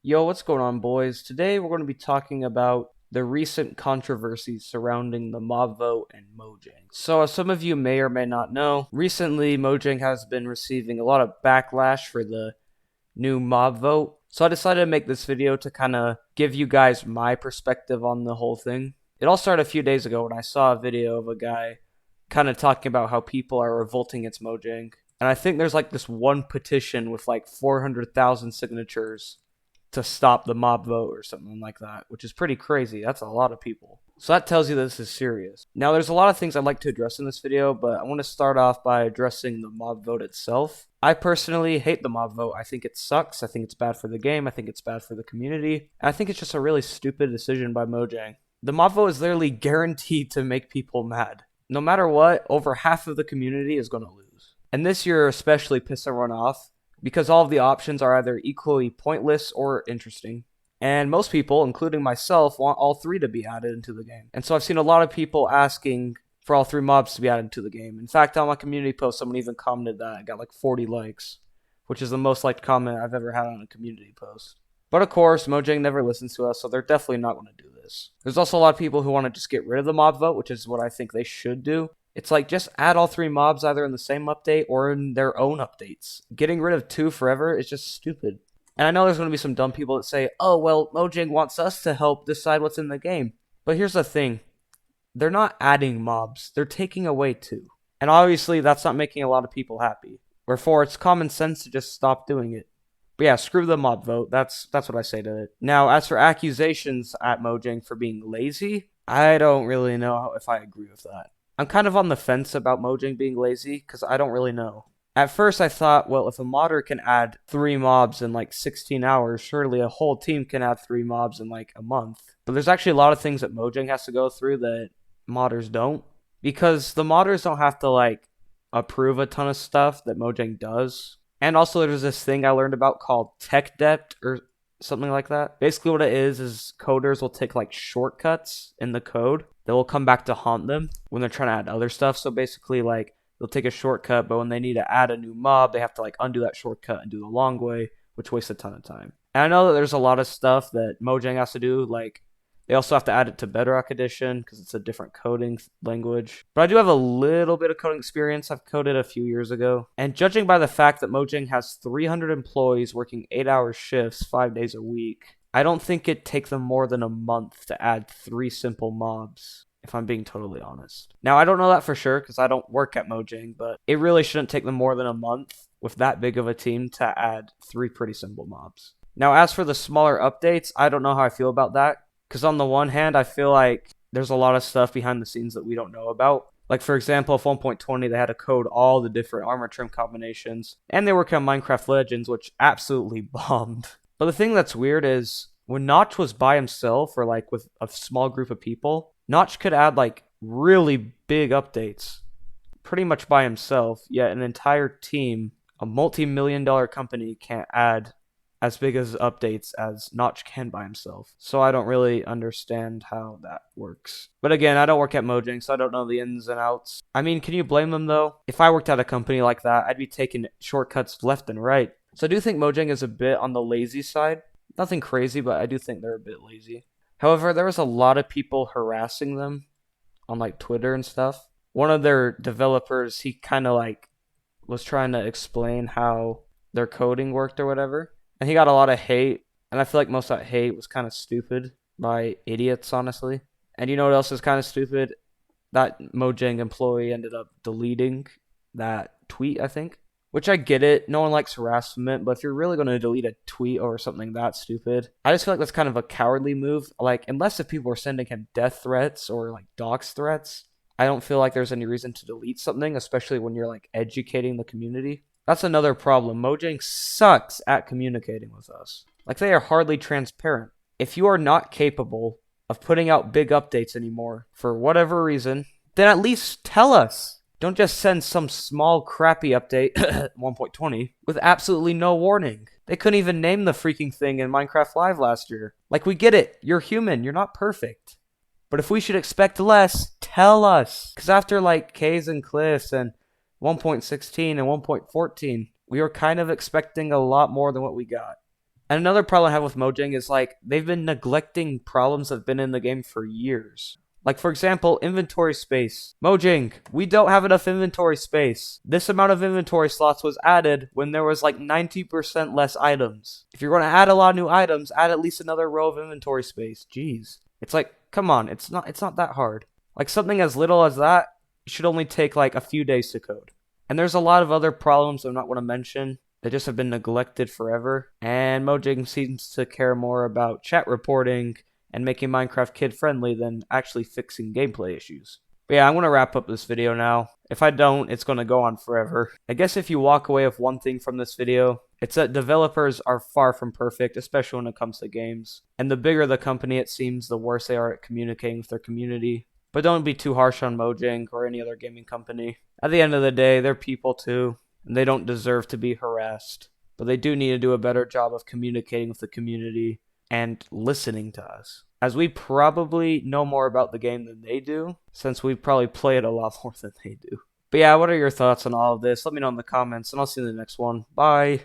Yo, what's going on, boys? Today we're going to be talking about the recent controversies surrounding the mob vote and Mojang. So, as some of you may or may not know, recently Mojang has been receiving a lot of backlash for the new mob vote. So, I decided to make this video to kind of give you guys my perspective on the whole thing. It all started a few days ago when I saw a video of a guy kind of talking about how people are revolting against Mojang. And I think there's like this one petition with like 400,000 signatures to stop the mob vote or something like that, which is pretty crazy. That's a lot of people. So that tells you this is serious. Now, there's a lot of things I'd like to address in this video, but I want to start off by addressing the mob vote itself. I personally hate the mob vote. I think it sucks. I think it's bad for the game. I think it's bad for the community. And I think it's just a really stupid decision by Mojang. The mob vote is literally guaranteed to make people mad. No matter what, over half of the community is going to lose. And this year especially pissed everyone off, because all of the options are either equally pointless or interesting. And most people, including myself, want all three to be added into the game. And so I've seen a lot of people asking for all three mobs to be added to the game. In fact, on my community post, someone even commented that. I got like 40 likes, which is the most liked comment I've ever had on a community post. But of course, Mojang never listens to us, so they're definitely not going to do this. There's also a lot of people who want to just get rid of the mob vote, which is what I think they should do. It's like, just add all three mobs either in the same update or in their own updates. Getting rid of two forever is just stupid. And I know there's going to be some dumb people that say, oh, well, Mojang wants us to help decide what's in the game. But here's the thing. They're not adding mobs. They're taking away two. And obviously, that's not making a lot of people happy. Wherefore, it's common sense to just stop doing it. But yeah, screw the mob vote. That's what I say to it. Now, as for accusations at Mojang for being lazy, I don't really know if I agree with that. I'm kind of on the fence about Mojang being lazy, because I don't really know. At first I thought, well, if a modder can add 3 mobs in like 16 hours, surely a whole team can add 3 mobs in like a month. But there's actually a lot of things that Mojang has to go through that modders don't. Because the modders don't have to like approve a ton of stuff that Mojang does. And also there's this thing I learned about called tech debt or something like that. Basically what it is coders will take like shortcuts in the code that will come back to haunt them when they're trying to add other stuff. So basically, like, they'll take a shortcut, but when they need to add a new mob, they have to like undo that shortcut and do the long way, which wastes a ton of time. And I know that there's a lot of stuff that Mojang has to do, like they also have to add it to Bedrock Edition because it's a different coding language. But I do have a little bit of coding experience. I've coded a few years ago. And judging by the fact that Mojang has 300 employees working 8-hour shifts 5 days a week, I don't think it'd take them more than a month to add 3 simple mobs, if I'm being totally honest. Now, I don't know that for sure because I don't work at Mojang, but it really shouldn't take them more than a month with that big of a team to add 3 pretty simple mobs. Now, as for the smaller updates, I don't know how I feel about that. Because on the one hand, I feel like there's a lot of stuff behind the scenes that we don't know about. Like, for example, if 1.20, they had to code all the different armor trim combinations. And they work on Minecraft Legends, which absolutely bombed. But the thing that's weird is, when Notch was by himself, or like with a small group of people, Notch could add like really big updates pretty much by himself. Yet an entire team, a multi-million-dollar company, can't add as big as updates as Notch can by himself. So I don't really understand how that works. But again, I don't work at Mojang, so I don't know the ins and outs. I mean, can you blame them though? If I worked at a company like that, I'd be taking shortcuts left and right. So I do think Mojang is a bit on the lazy side. Nothing crazy, but I do think they're a bit lazy. However, there was a lot of people harassing them on like Twitter and stuff. One of their developers, he kind of like was trying to explain how their coding worked or whatever. And he got a lot of hate, and I feel like most of that hate was kind of stupid by idiots, honestly. And you know what else is kind of stupid? That Mojang employee ended up deleting that tweet, I think. Which I get it, no one likes harassment, but if you're really going to delete a tweet over something that stupid, I just feel like that's kind of a cowardly move. Like, unless if people are sending him death threats or like dox threats, I don't feel like there's any reason to delete something, especially when you're like educating the community. That's another problem. Mojang sucks at communicating with us. Like, they are hardly transparent. If you are not capable of putting out big updates anymore, for whatever reason, then at least tell us. Don't just send some small crappy update, 1.20, with absolutely no warning. They couldn't even name the freaking thing in Minecraft Live last year. Like, we get it. You're human. You're not perfect. But if we should expect less, tell us. Because after, like, Caves and Cliffs and 1.16 and 1.14, we were kind of expecting a lot more than what we got. And another problem I have with Mojang is like they've been neglecting problems that have been in the game for years. Like, for example, inventory space. Mojang, we don't have enough inventory space. This amount of inventory slots was added when there was like 90% less items. If you're going to add a lot of new items, add at least another row of inventory space. Jeez. It's like, come on, it's not that hard. Like something as little as that should only take like a few days to code. And there's a lot of other problems I'm not going to mention. They just have been neglected forever. And Mojang seems to care more about chat reporting and making Minecraft kid-friendly than actually fixing gameplay issues. But yeah, I'm going to wrap up this video now. If I don't, it's going to go on forever. I guess if you walk away with one thing from this video, it's that developers are far from perfect, especially when it comes to games. And the bigger the company, it seems, the worse they are at communicating with their community. But don't be too harsh on Mojang or any other gaming company. At the end of the day, they're people too, and they don't deserve to be harassed. But they do need to do a better job of communicating with the community and listening to us, as we probably know more about the game than they do, since we probably play it a lot more than they do. But yeah, what are your thoughts on all of this? Let me know in the comments, and I'll see you in the next one. Bye!